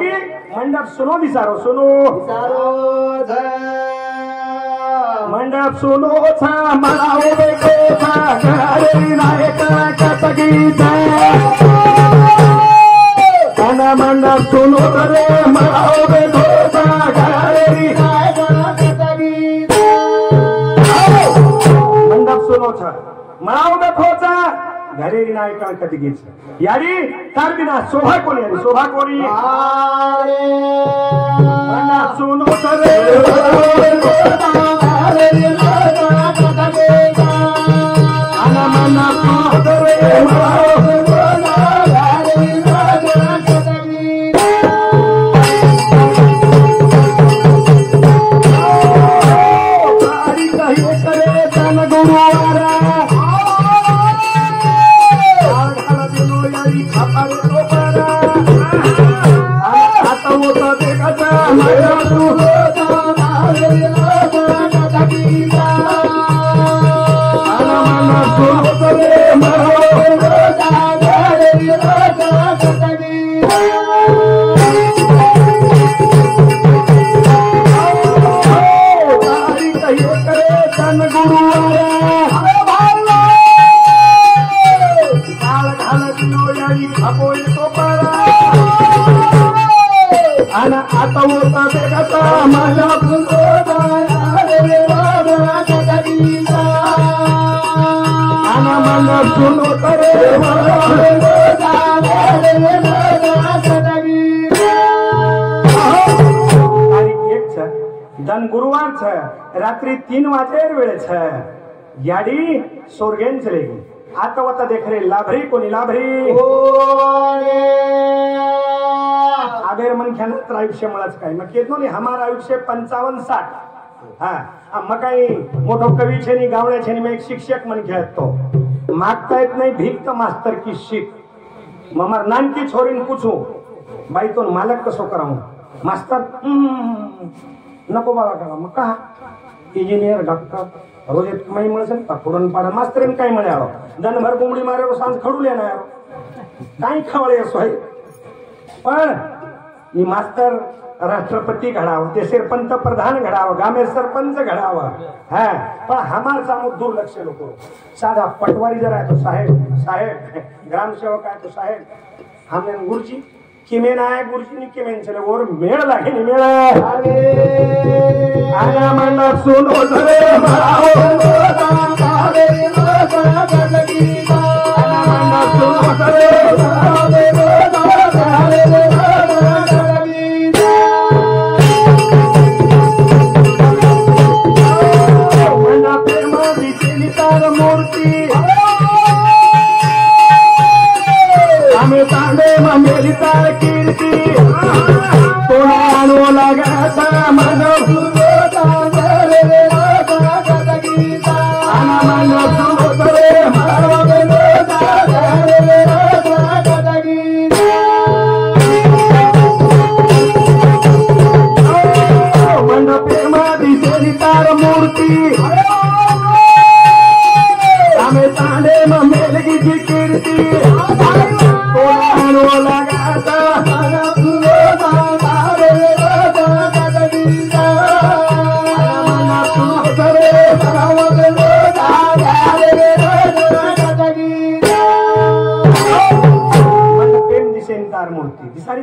की मंडप सुनो दिसारो सुनो मंडप सुनो छा मलाओ बेको छा घरे नायक कतगीचा आना मंडप सुनो रे मलाओ बेको छा घरे नायक कतगीचा मंडप सुनो छा मलाओ बेको छा घरे नायक कतगीचा यारी तार बिना शोभा कोणी आणि शोभा कोणी मंडप सुनो रे धन गुरुवार छ रात्रि 3 वाजे वेळ छ याडी सोरगेन चलेगी आता वता देख रे लाभरी कोणी लाभरी आगेर मन ख्यानात आयुष्य मलाच काय मग केतो नी हमार आयुष्य 55-60 हा मग काही मोठो कवी छे नी गावणे छे नी मैं एक शिक्षक मन खेतो मागता येत नाही भीक तो मास्टर की शिक ममर नानकी छोरीन पूछू बाई तो मालक कसो कराऊ मास्टर नको बाबा करा मग का इंजिनियर डॉक्टर रोज एक कमाई मिळेल का पुरण पाडा मास्तरीन काय म्हणे आलो दनभर कोंबडी मारे सांज खडू लेणार काय खवळे सोय पण ही मास्तर राष्ट्रपती घडावं ते सरपंच प्रधान घडावं गामे सरपंच घडावं हा पण हमारचा दुर्लक्ष लोक साधा पटवारी जर आहे तो साहेब साहेब ग्रामसेवक आहे तो साहेब हमने गुरुजी किमेन आया गुरुजी ने किमेन चले और मेड़ लागे नहीं मेड़ आया मंडप सुनो धरे मराओ आया मंडप सुनो धरे मंडप में बिचली तार मूर्ति हमें तांडे मेरी तार कीर्ति तोड़ानो लगा था मानव मंडपे मादी से तार मूर्ति हमें तांडे मेलगी की कीर्ति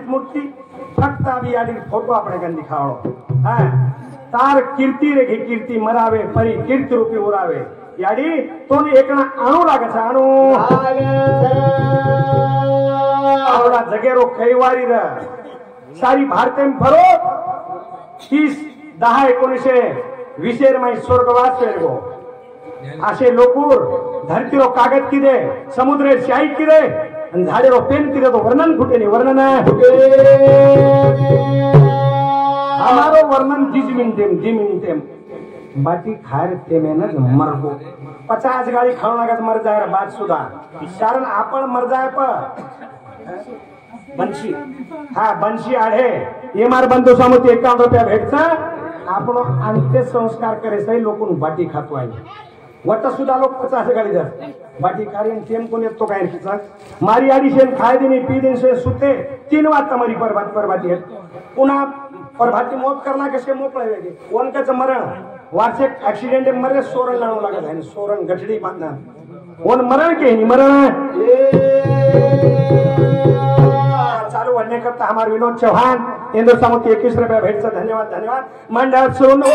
मूर्ति फक्त अभी आदि फोटो अपने कन दिखाओ हाँ तार कीर्ति रेखी कीर्ति मरावे परी कीर्ति रूपी उरावे याडी तो एकना अणु लागे छे अणु आवडा जगेरो कैवारी र सारी भारतेम फरो 30-10-1920 मै स्वर्गवास वेगो असे लोकूर धरतीरो कागद किदे समुद्रे शाही किदे झाडेरो पेन किदे तो वर्णन फुटे नहीं वर्णन हमारो वर्णन 10 मिनटेम बाटी खार ते में मर गो 50 गाड़ी खाना मर जाए बात सुधा कारण आपण मर जाए बंशी हाँ बंशी आढे ये मार बंधु समोर 51 रुपया भेटता आपण अंत्य संस्कार करे सही लोकून बाटी खातो आहे वट सुद्धा लोक 50 गाड़ी जात बाकी कार्य तेम कोण येतो काय तिचा मारी आडी शेन खाय देणे पी देणे से सुते 3 वाजता मरी परभाती पुन्हा परभाती मौत करना कसे मोकळे वेगे कोणकाचं मरण वार्षिक ऍक्सिडेंट मरे सोरण लावू लागत आहे सोरण गठडी बांधा कोण मरण के नहीं मरण चालू बनने करता हमारे विनोद चौहान इंदौर सामुद्री 21 रुपया भेट से धन्यवाद धन्यवाद मंडल सुनो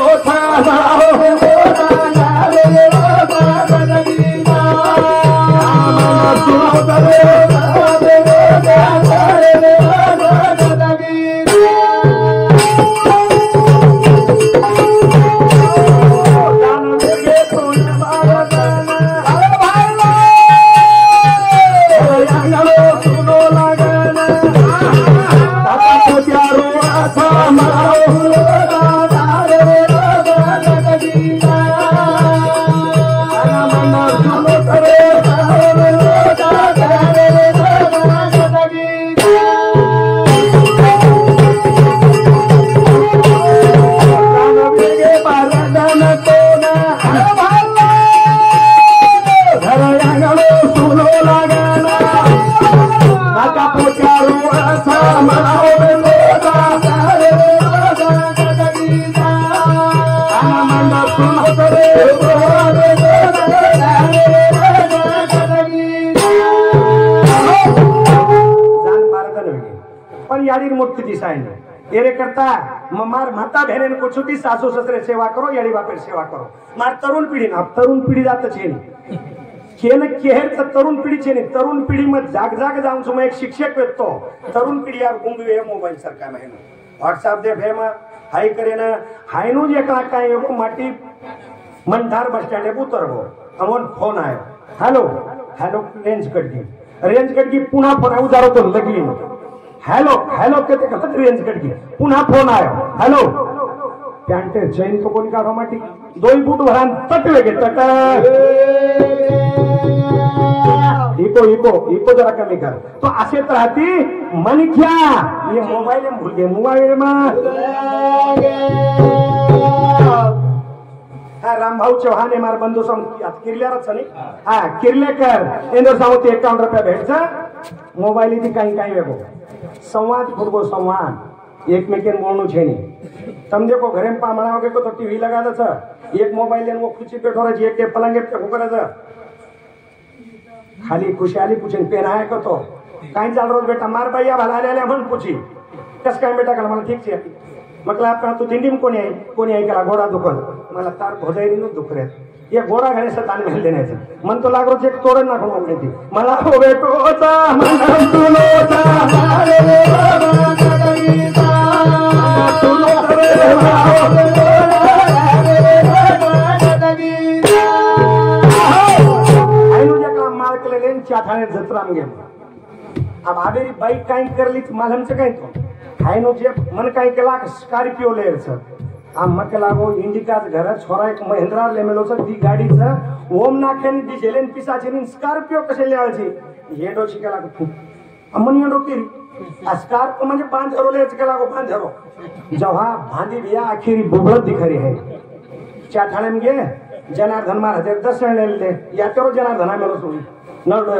मूर्ति दिसायने एरे करता मार माता बहन को छुटी सासू ससरे सेवा करो याड़ी बापेर सेवा करो मार तरुण पिढी जात छेनी केन केहर तर तरुण पिढी छेनी तरुण पिढी मत जाग जाऊन सुमा एक शिक्षक वेतो तरुण पिढी यार गुंग वे मोबाईल सरका महिनो व्हाट्सएप दे फेम हाई करे ना हाई नो जे का काय एगो माटी मंठार बस स्टैंड पे उतरबो अमोन फोन आयो हेलो रेंज कट की पुन्हा फोन उजारो तो लगी हेलो कहते कहत रेंज कट गई पुन्हा फोन आयो हेलो पॅन्टे चैन तो कोणी काढो माटी 2 फूट भरान तटवे गे तट इको जरा कमी कर तो असे तर राहती मनख्या ये मोबाईल भूल गे मोबाईल में रामभाऊ चौहान मार बंधू किर्ल्यारच नाही किर्लेकर इंदोर सामुद्री 51 रुपया भेटचा मोबाईल इथे काही वेगो संवाद फुटबो संवाद एकमेकेन बोलनो छेनी तम देखो घरे में पामणा वगे को तो टीवी लगा दे एक मोबाइल लेन वो खुशी पे ठोरा जी एक पलंगे पे को करे खाली खुशहाली पूछन पेनाय को तो काई चाल रोज बेटा मार भैया भला आले म्हण पूछी कस काय बेटा कला मला ठीक छे मतलब आपका तू दिंडी में कोणी आई कला घोडा दुखल मला तार भोजाई नु दुख रे ये घोडा घरे से तान में देने से मन तो लाग रोज एक तोरण ना कोण थी मला हो बेटोचा मन तुलोचा मारे चाठाने जत्रा में अब आबेरी बाइक काही करली मालम से काही तो हाय नो जे मन काही केला स्कॉर्पियो लेर सर आम मके लागो इंडिका घर छोरा एक महिंद्रा लेमेलो सर दी गाडी च ओम नाखेन डिझेलेन पिसाचेन स्कॉर्पियो कसे लेवायची हेडो शिकला खूप अमन हेडो केरी स्कॉर्पियो म्हणजे बांधरो लेच केला गो बांधरो जेव्हा भांदी बिया आखिरी बुबळत दिखरी है चाठाने में गे जनार्दन महाराज दर्शन ले या करो जनार्दन मेलो सोई नडो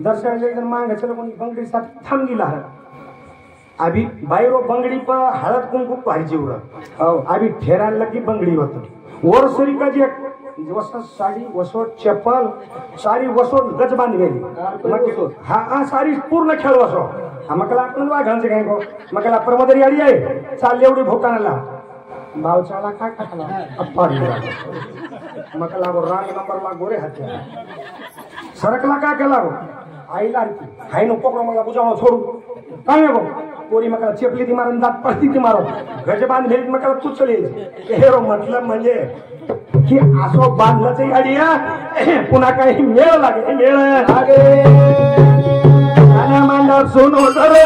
दर्शन ले मांग चलो कोणी बंगडी साथ थांब गेला अभी बायरो बंगडी पर हळद कुंकू पाहिजे उर अभी ठेरान लगी बंगडी होत और सरी का जे वसो साडी वसो चप्पल सारी वसो गज बांध गेली हा सारी पूर्ण खेळ वसो मकला आपण वाघांचे काय गो मकला प्रमोदरी आडी आहे चाल एवढी भोकानाला भावचाला काय खाला अप्पाडी मकला वो रांग नंबर ला गोरे हाते सरकला का केला गो आईला हाय नो पकडो मला बुजावणं सोडू काय गो पोरी मकला चेपली ती मारून दात पडती ती मारो गजबान भेट मकला तू चले हेरो मतलब म्हणजे की असो बांधलंच गाडी पुन्हा काही मेळ लागे गाण्या मांडा सोनो रे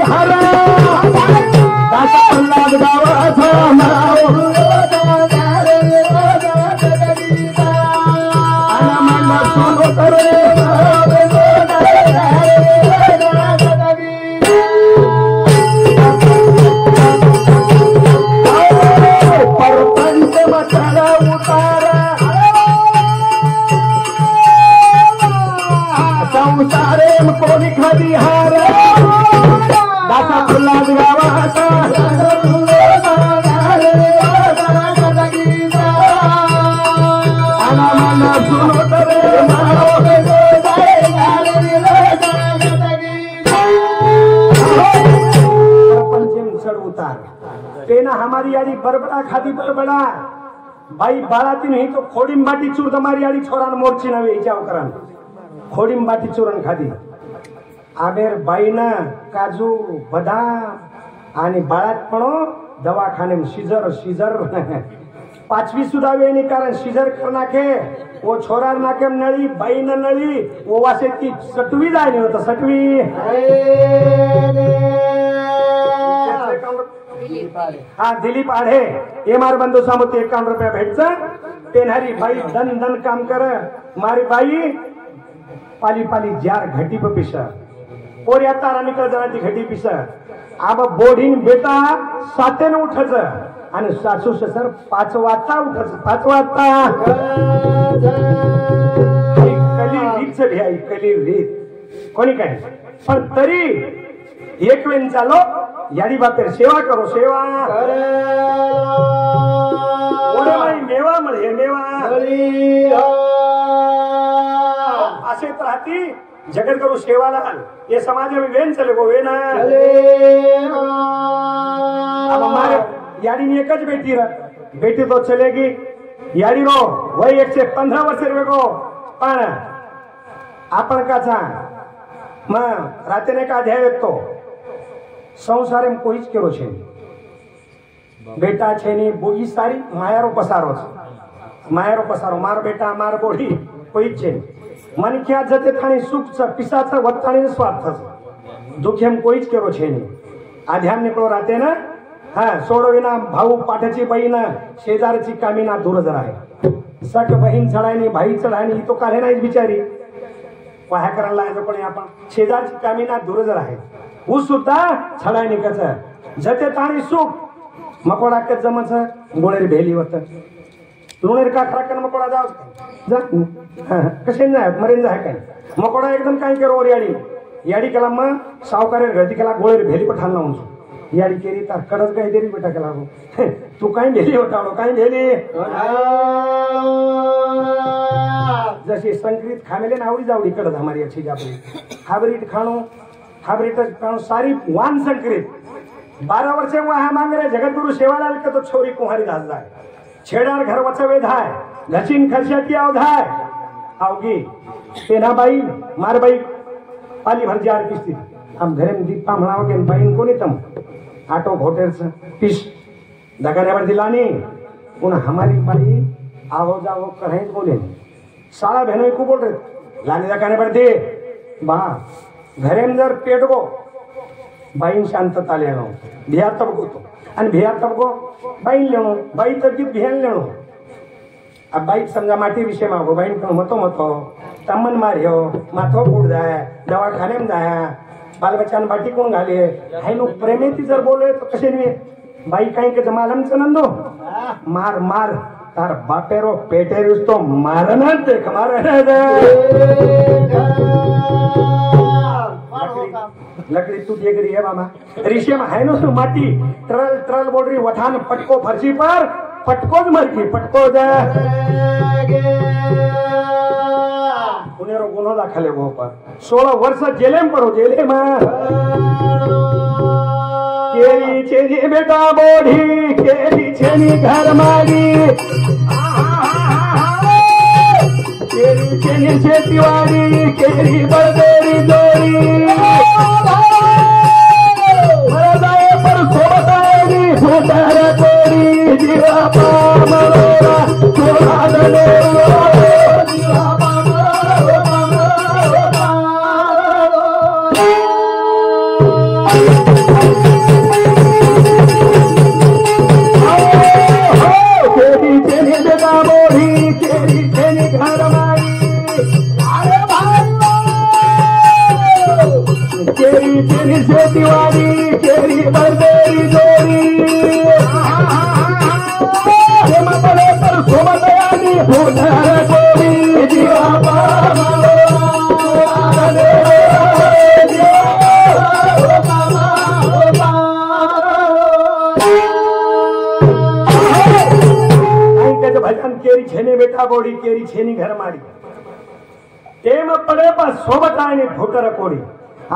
हरा मन सुनो करे परपंच मचाला उतारा संसारे कोणी खाली हार दासा फुला गावाचा तेना हमारी यारी बरबड़ा खादी बरबड़ा भाई बाळाती नहीं तो खोडीम बाटी चूर तुम्हारी यारी छोरान मोर्ची नवे इचाव करन खोडीम बाटी चूरन खादी आबेर बाईना काजू बदाम आणि बाळातपणो दवाखाने सीजर पाचवी सुद्धा वेळ नाही कारण सीजर कर नाखे वो छोरार नाके नळी बाई न नळी वो वासे ती सटवी जाय नाही होता सटवी हा दिलीप आढे एमार बंधू सामोते 51 रुपया भेटचं तेनारी बाई दन काम कर मारी बाई पाली पाली जार घटी पिस पोऱ्या तारा निकल जरा ती घटी पिस आब बोढीन बेटा 7 उठच आणि सासू ससर 5 वाजता उठच 5 वाजता कली रीत घ्याय कली रीत कोणी काय पण तरी एक वेळ चालो याडी बापेर सेवा करो सेवा ओढे बाई मेवा मिळे मेवा असेच राहती जगत करू सेवाला ये समाज में वेन चले गो वेन अब हमारे याडी में एक बेटी बेटी तो चलेगी याडी रो वही 115 वर्ष को पण आपण काचा मग रात्रीने का ध्याय तो संसार में कोई केरो छे बेटा छे नी बोई सारी मायारो पसारो मार बेटा मार बोडी कोई छे मन क्या जते थाणी सुख छ पिसाचा वत्ताणी स्वार्थ दुखेम कोईच केरो छे नी आध्यान निकलो राते ना हा सोडविना भाऊ पाठाची बहीण शेजारची कामीना दूर जरा आहे सट बहीण चढायनी भाई चढायनी तो काढे नाही बिचारी वाह्या करायला लायचं पण आपण शेजारची कामीना दूर जरा आहे ऊ सुद्धा छडायनी कच जते ताणी सुख मकोडा कच जमच गोळेर भेली होत लुणेर का खराकन मकोडा जाव जा कसे जाय मरेन जाय काय मकोडा एकदम काय करो याडी केला मग सावकारेर गळती केला गोळेर भेली पठाण लावून याडी केली तर कडच काय देरी बेटा केला तू काय भेली होतालो काय भेली जशी संक्रित खामेले नावडी जावडी कडच हमारी अच्छी जापली खाबरीट खाणो सारी वान संक्रित 12 वर्षे वहां मांगरे जगतगुरु सेवालाल के तो छोरी कुहारी दास जाय छेडार घर वचवे धाय घचिन खरशाटी आवधाय आवगी तेना बाई मार बाई पाली भर जार किस्ती हम घरे में दीपा म्हणाव के बाईन कोणी तम आटो घोटेर से पिस दगाऱ्यावर दिलानी पुन्हा हमारी बाई आवो जावो करहेत बोले साला बहनों को बोल रहे लाने दगाने पड़ते बा घरे में जर पेट गो बाईन शांतता लेनो भिया तब को तो आणि भिया तब को बाईन लेनो बाई तब भियान लेनो अब बाई समझा माटी विषय मागो बाईन पण मतो तमन मारियो माथो फूट जाय दवाखाने में जाया बाल बच्चा बाटी कोण घाले हाय नो प्रेमेती जर बोले तो कसे नहीं बाई काही के जमालम चनंदो मार मार तार बापेरो पेटेर तो मारना देख मारना लकड़ी टूट गई है मामा ऋषि में है नो माटी ट्रल ट्रल बोल रही वठान पटको फर्शी पर पटको मर गई पटको पुनेरो गुनो दाखल है वो पर 16 वर्ष जेले में पड़ो जेले में केरी चेनी बेटा बोढ़ी केरी चेनी घर मारी केरी चेनी सेतीवारी केरी बलदेरी जोड़ी मरदाए पर सोताएगी फुटार कोरी जीवा पामलोरा छोड़ा दलोरा जीवा बेटा बोड़ी केरी छेनी घर मारी तेम पड़े पर सोबत आने भोटर कोड़ी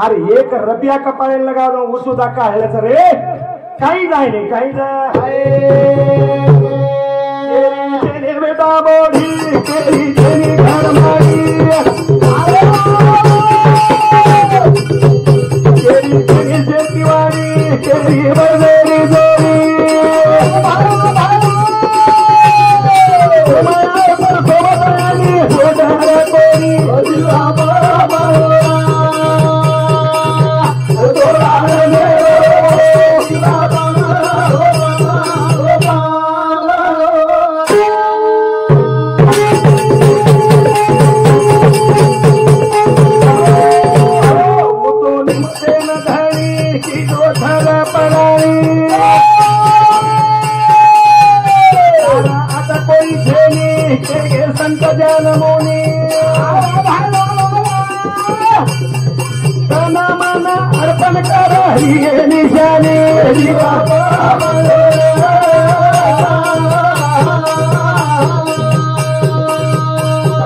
अरे एक रुपया कपाळे लगा दो उसुदा का हेलच रे काही जाय नाही काही केरी बेटा बोड़ी केरी छेनी घर मारी केरी छेनी शेतीवारी केरी बरदेरी जोरी संत जनमुनी तना मना अर्पण कर ये निशानी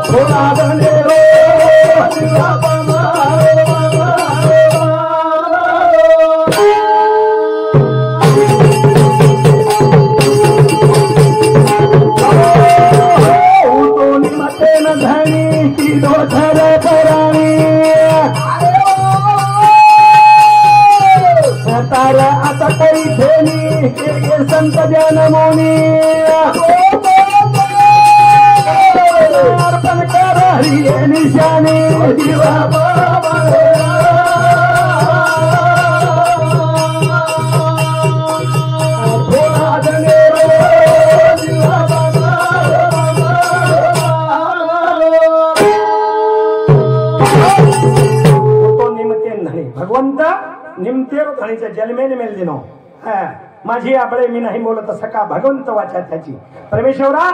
थोड़ा दने रो धनी की दो धर करानी तारा आता कोई धेनी के संत जनमुनी अर्पण कर ये निशानी जीवा बाबा थोड़ा धने रो जीवा भगवंत निमतेरो धणीच्या जन्मेने मेल दिनो माझी आपले मी नाही बोलत सका भगवंत वाचा त्याची परमेश्वरा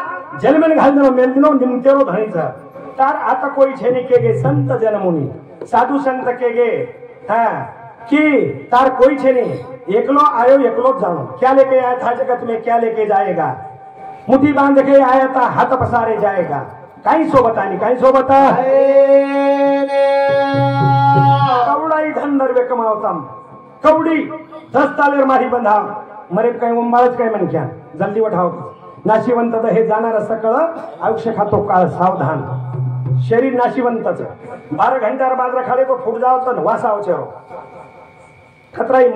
जन्मेने घाल दिनो मेल दिनो निमतेरो धणीचा तार आता कोई छेनी के गे संत जनमुनी साधु संत के गे कि तार कोई छेनी एकलो आयो एकलो जानो क्या लेके आया था जगत में क्या लेके जाएगा मुट्ठी बांध के आया था हाथ पसारे जाएगा काही सोबतानी काही सोबता कवडाई धन दरवे कमावताम कवडी 10 तालेर मारी बंधाव मरे काही उंबाळच काय म्हणक्या जल्दी वठाव नाशिवंत हे जाणार सकळ आयुष्य खातो काळ सावधान शरीर नाशिवंतच 12 घंटार बाजरा खाले तो फुट जाव तर वासाव चेरो खतराई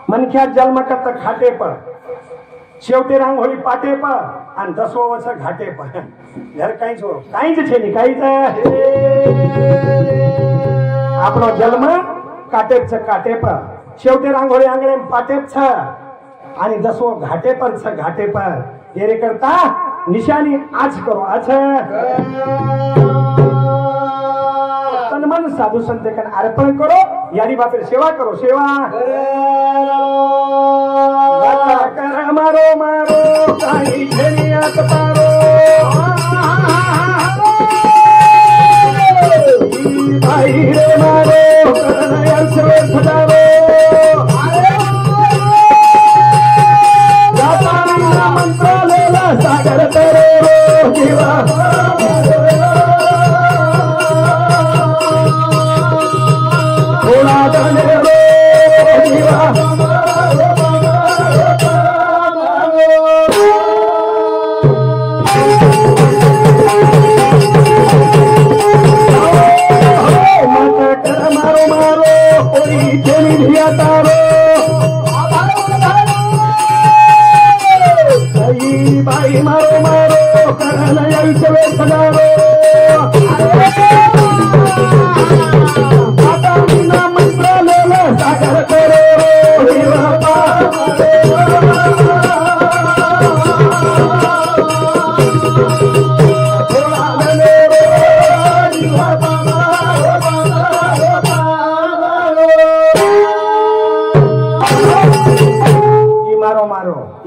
मनख्या जन्म करत खाटे पर शेवटे रांगोळी पाटे पर आणि 10 वर्ष घाटे पर घर काहीच हो काहीच छे नाही काहीच आपणो जन्म काटेप छ काटे पर शेवटे रांगोळी आंगळे पाटेप छ आणि 10 घाटे पर छ घाटे पर येरे करता निशानी आज करो आज तन मन साधु संत कन अर्पण करो यारी बापेर सेवा करो सेवा कर मारो मारो काही झरियात पारो भाई रे मारो करनया से फजारो जाता मंत्रालयाला सागर तेरे जीवा थोड़ा दने रो जीवा भाई मारो मारो करनया से फजारो मंत्रालयाला सागर तेरे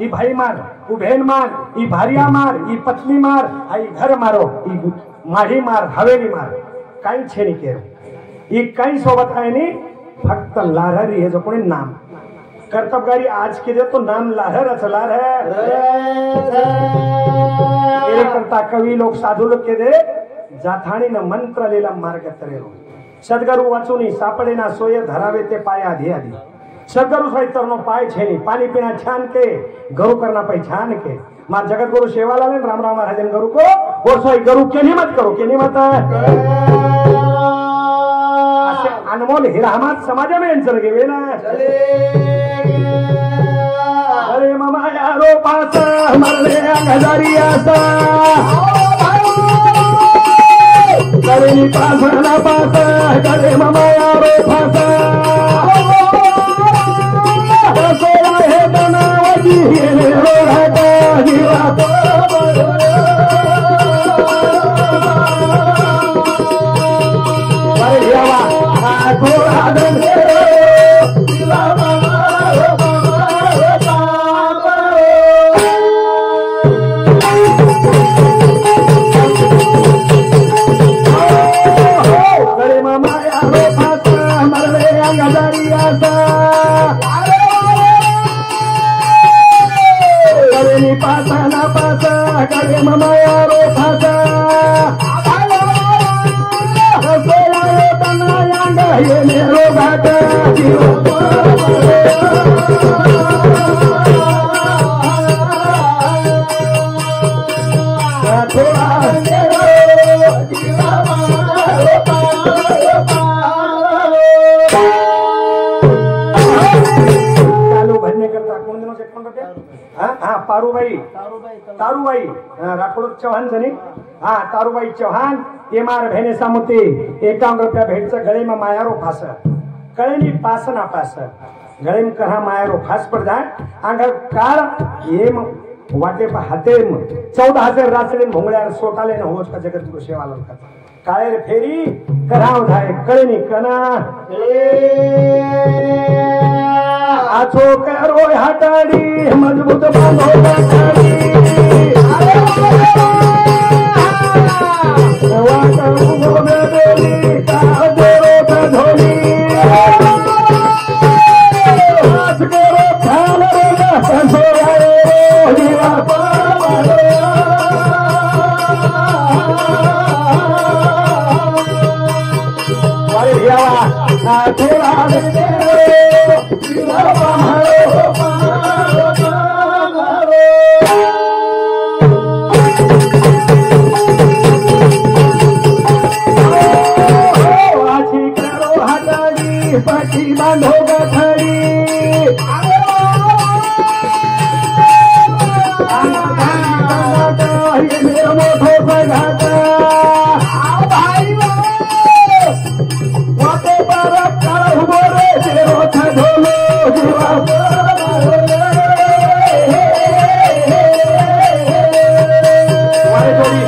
ई भाई मार उ बहन मार ई भारिया मार ई पत्नी मार आई घर मारो ई माढी मार हवेली मार काही छेनी केरो ई काही सोबत आहे नी फक्त लारहरी हे जो कोणी नाम कर्तव्यगारी आज के दे तो नाम लाहर अचलार है करता कवी लोक साधू लोक के दे जाथाणी न मंत्र लेला मार्ग तरेलो सदगुरु वाचुनी सापडे ना सोय धरावे ते पाय आधी आधी सदगुरु साहित्य नो पाय छेनी पानी पीना छान के गरु करना पहचान के मार जगत गुरु सेवालाल राम राम महाराजन गुरु को और सोई गुरु के नहीं मत करो के नहीं मत अनमोल हिरामत समाज में चल गए ना अरे मामा यारो पास मरले हजारिया सा करे नी पास ना पास करे मामा यारो पास सोला है बनावजी ने रोहता जीवा अरे यावा घोड़ा दे करे मामा यारो फासा सोला रे बनायांगा ये मेरो घाटा तारूबाई राठोड चव्हाण जणी हा तारूबाई चव्हाण ये मार भेने सामुती 51 रुपया भेटच गळे में मायारो फास कळेनी पास ना पास गळे में कहा मायारो फास पर जाय आंग काळ ये वाटे पर हाते 14,000 रासले भोंगळ्या सोटाले न होच का जगत गुरु सेवाला का काळे फेरी कराव धाय कळेनी कना आछो करो हटाडी मजबूत बांधो हटाडी वाटा उगो बेली का देरो का धोनी आज करो खाल रे संसो आए जीवा वारे यावा थोड़ा दे पाठी बांधो गठड़ी ये मेरा मोठो सघाटा भाई वाटे पर काळ उभो रे तेरो धोलो जीवा वारे जोडी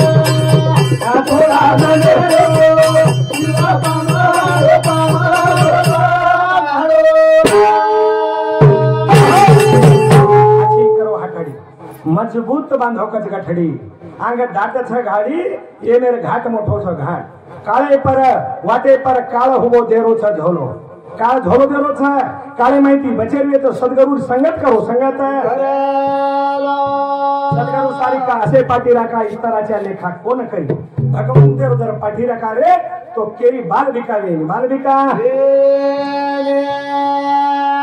थोडा नले जीवा मजबूत बांधो कच गठड़ी आंग डाट छ घाड़ी ये मेरे घाट मोठो छ घाट काळे पर वाटे पर काळ हुबो देरो छ झोलो काळ झोलो देरो छ काळे माहिती बचेरवे तो सदगुरु संगत करो संगत सदगुरु सारी का असे पाठी राखा इतराच्या लेखा कोण करी भगवंत देव जर पाठी राखा रे तो केरी बाल बिकावे बाल बिका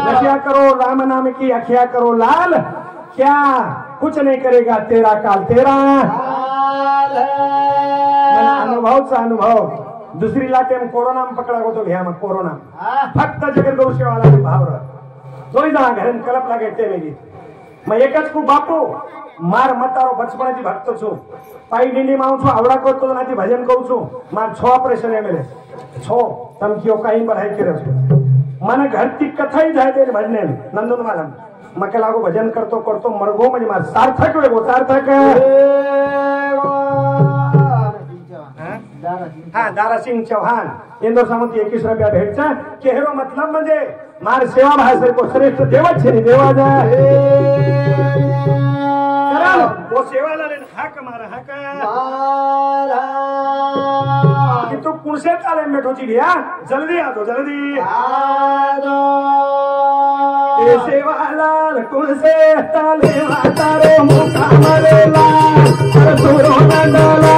रखिया करो राम नाम की अखिया करो लाल क्या कुछ नहीं करेगा तेरा काल तेरा अनुभव अनुभव दुसरी लाटे में कोरोना में पकड़ा होतो घ्या मग कोरोना फक्त जगत गौ सेवाला भावर तोय जा घरन कलप लागे ते मेली मैं एकच को बापू मार मतारो बचपनाची भक्त छु पाई डिंडी माऊ छु आवडा करतो नाची भजन करू छु मार 6 ऑपरेशन एमएलए 6 तमकियो काही बढ़ाई के रहो मन घर की कथा ही जाय ते भजने नंदन मालम मके लागो भजन करतो करतो मरगो म्हणजे मार सार्थक वे वो सार्थक हाँ दारा सिंह चौहान इंदोर सामंती 21 रुपया भेटचा केहरो मतलब म्हणजे मार सेवा भाषे को श्रेष्ठ देवच छे देवा जा वो सेवाला रे हाक मारा हाक कि तू कुणसे ताले बैठो छी भैया जल्दी आ दो जल्दी सेवालाल कुणसे ताले म्हातारो मुखामरे लाल सुरो नंदला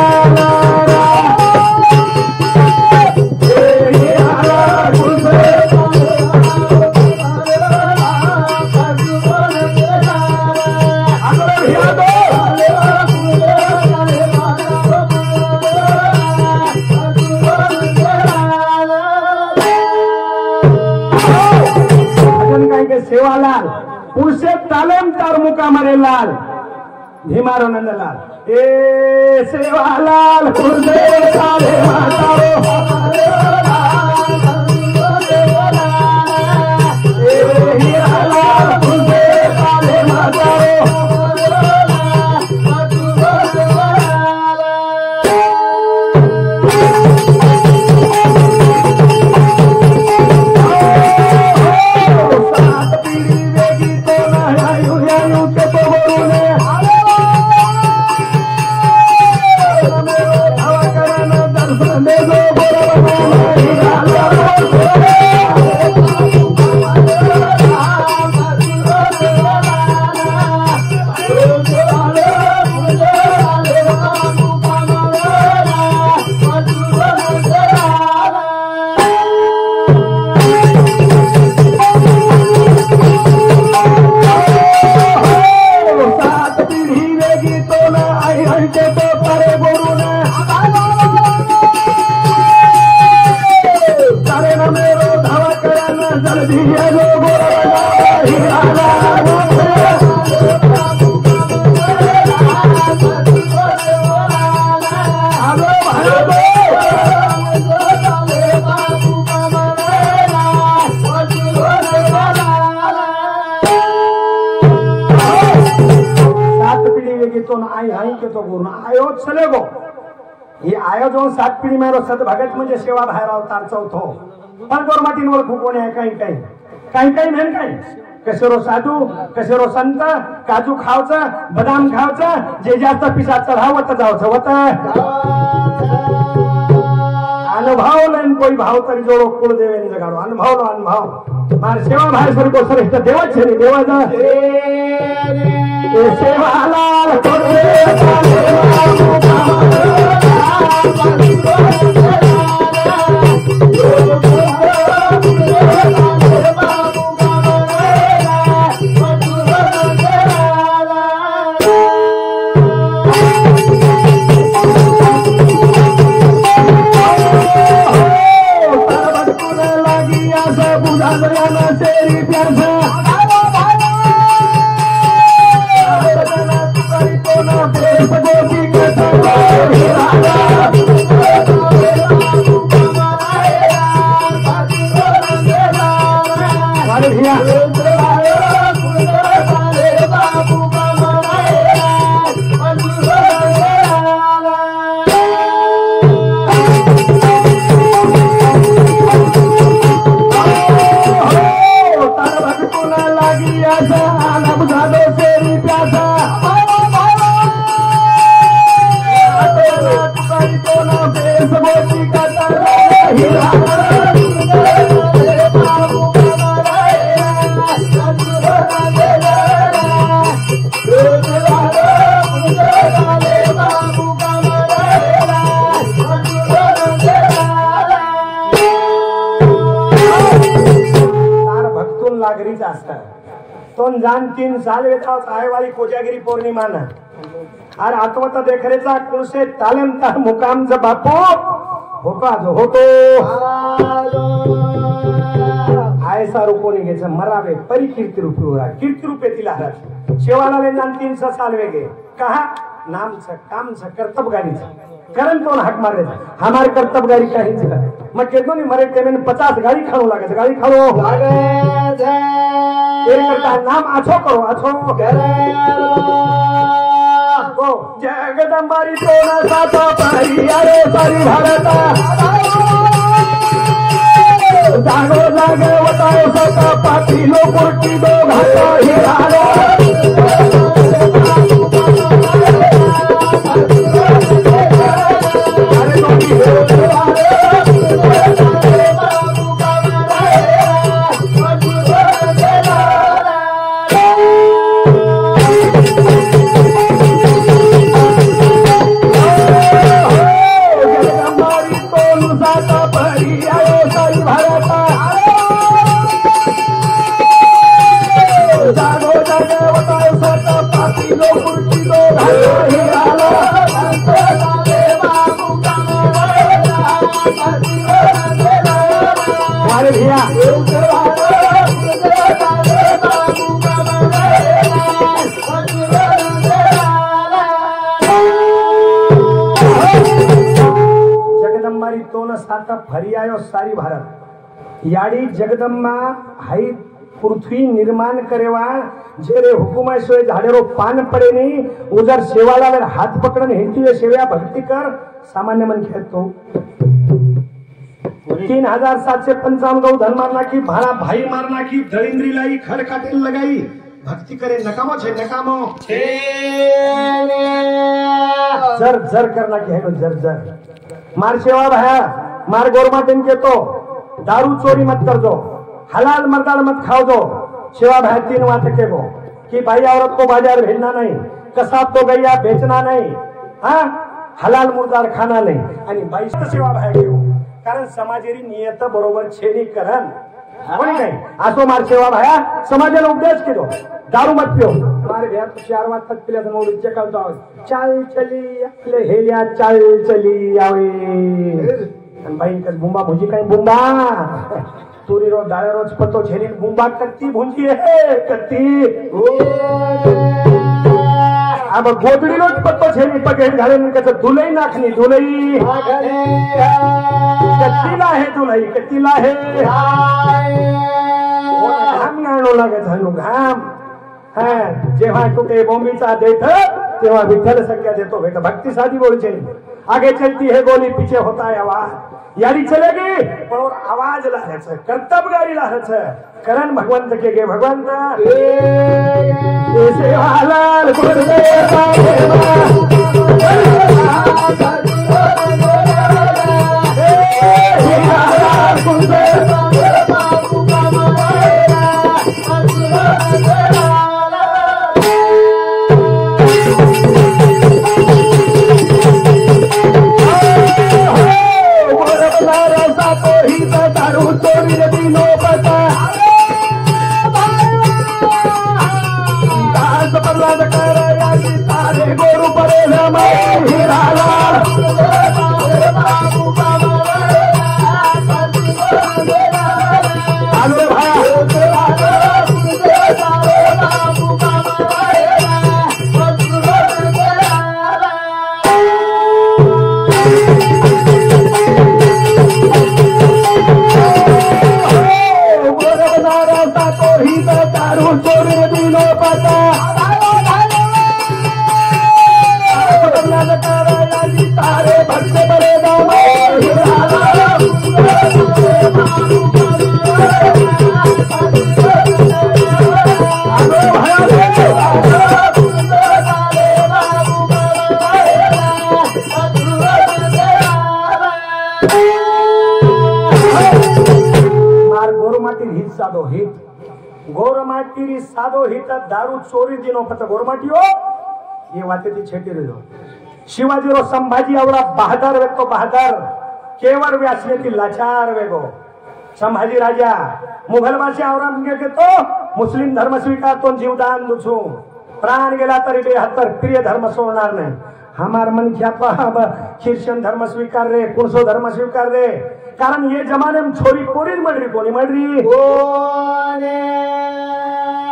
सेवालाल पुरुषे तालेम तार मुकामरे लाल भीमारो नंदलाल ए सेवालाल पुरुषे ताले मातारो ए हीरालाल पुरुषे ताले मातारो आयोजन 7 पिढी मेरो सदभगत म्हणजे सेवा बाहेर अवतार चौथो पण गोरमाटींवर खूप आहे काही मेन काही कसेरो साधू कसेरो संत काजू खावचं बदाम खावचं जे जास्त पिसा चढावत जावचं होत अनुभव लेन कोई भाव तरी जोडो कुळ देवेन जगाडो अनुभव मार सेवा बाहेर सर को श्रेष्ठ देवाच छे देवाचा ए सेवालाल जान 3 साल वेतावत आयवाली कोजागिरी पौर्णिमा ना अरे आत्मता देखरेचा कुणसे तालेम तार मुकामचा बापू होका जो होतो आयसा रूपोनी घ्यायचं मरावे परी कीर्ती रूपे तिला हरत शेवाला जान 300 साल वेगे कहा नामचं कामचं कर्तबगारीचं करण कोण हाक मारे हमारे कर्तबगारी काहीच मग केतो नी मरे टेमेन 50 गाड़ी खाणो लागे गाड़ी खाणो लागे करता नाम आछो करो आछो को जगदंबारी तोना साता पारी अरे सारी भारता जागो जागे बताओ सता पाटी लो कोटी दो घाटा हिरालो के भैया जगदंबारी तोन साता फरी आयो सारी भारत याडी जगदंबा हाई पृथ्वी निर्माण करेवा जेरे हुकुमा सोय झाडेरो पान पडे नहीं उजर सेवाला हाथ पकडन हिंदी सेव्या भक्ती कर सामान्य मन खेळतो 3755 गौ धन मारना की भाड़ा भाई मारना की दरिंद्री लाई खड़काटे लगाई भक्ति करे नकामो छे नकामो जर जर करना की है जर जर मार सेवा भाया मार गोरमा दिन के तो दारू चोरी मत कर दो हलाल मर्दाल मत खाओ दो सेवा भाई 3 बात के वो कि भाई औरत को बाजार भेजना नहीं कसाब तो गैया बेचना नहीं हाँ हलाल मुर्दार खाना नहीं आणि बाई सेवा भाई के कारण समाजेरी नियत बरोबर छेनी करण कोणी नाही असो मार सेवा भाया समाजाला उपदेश केलो दारू मत पिओ मारे भैया तो 4 वाज तक पिल्या तर मोडी चेकल जाव चाल चली आपले हेलिया चाल चली आवे आणि बाई कस बुंबा भुजी काय बुंबा तुरी रो डाळे रोज पतो छेनी बुंबा कत्ती भुंजी है कत्ती अब गोदड़ी रोज पतो छेनी पगेन घालेन कस दुलई नाखनी दुलई कत्तीला है दुलई कत्तीला है घाम गाणो लागे झालो घाम जेव्हा कुठे बोंबीचा देठ तेव्हा विठ्ठल संख्या देतो बेटा भक्ति साधी बोलचे आगे चलती है गोली पीछे होता है आवाज यारी चलेगी पर और आवाज लाहच कर्तव्यगारी लाहच करण भगवंत के गे भगवंत ऐसे हालाल सादो हित दारू चोरी दिनो पत गोरमाटियो ये वाते ती छेटी रे शिवाजी रो संभाजी आवडा बहादर वेको बहादर केवळ व्यासने ती लाचार वेगो संभाजी राजा मुघल भाषा आवरा के तो मुस्लिम धर्म स्वीकार तो जीवदान दुछू प्राण गेला तरी 72 प्रिय धर्म सोडणार नाही हमार मन ख्यापा ख्रिश्चन धर्म स्वीकार रे कुणसो धर्म स्वीकार रे कारण ये जमाने में छोरी कोरी मडरी कोणी मडरी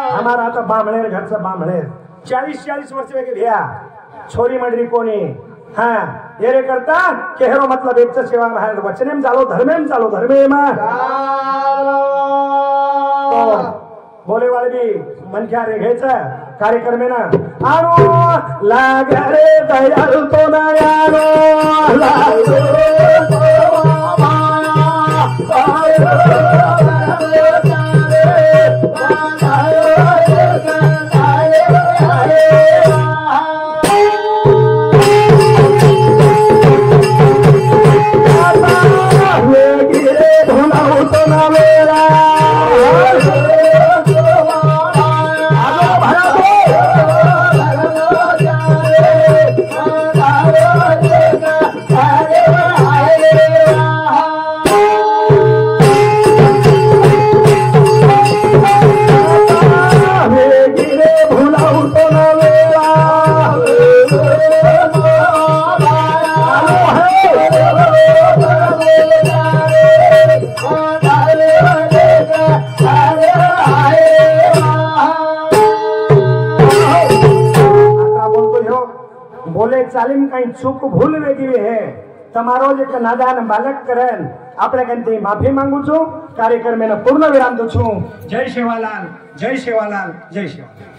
हमारा आता बामणेर घरचा बामणेर 40 वर्ष वेगे भैया छोरी मडरी कोणी हाँ ये रे करता केहरो मतलब एक सेवा बाहेर वचनेम चालो धर्मेम चालो धर्मेम तो बोले वाले भी मन क्या रे घ्यायचं कार्यक्रम आहे ना आनो लाग रे दयाल तो नयानो कहीं चूक भूल वेगी है तमारो जे नादान बालक करेन આપણે કંઈ માફી માંગુ છું કાર્યક્રમને પૂર્ણ વિરામ દઉં છું જય સેવાલાલ જય સેવાલાલ જય સેવાલાલ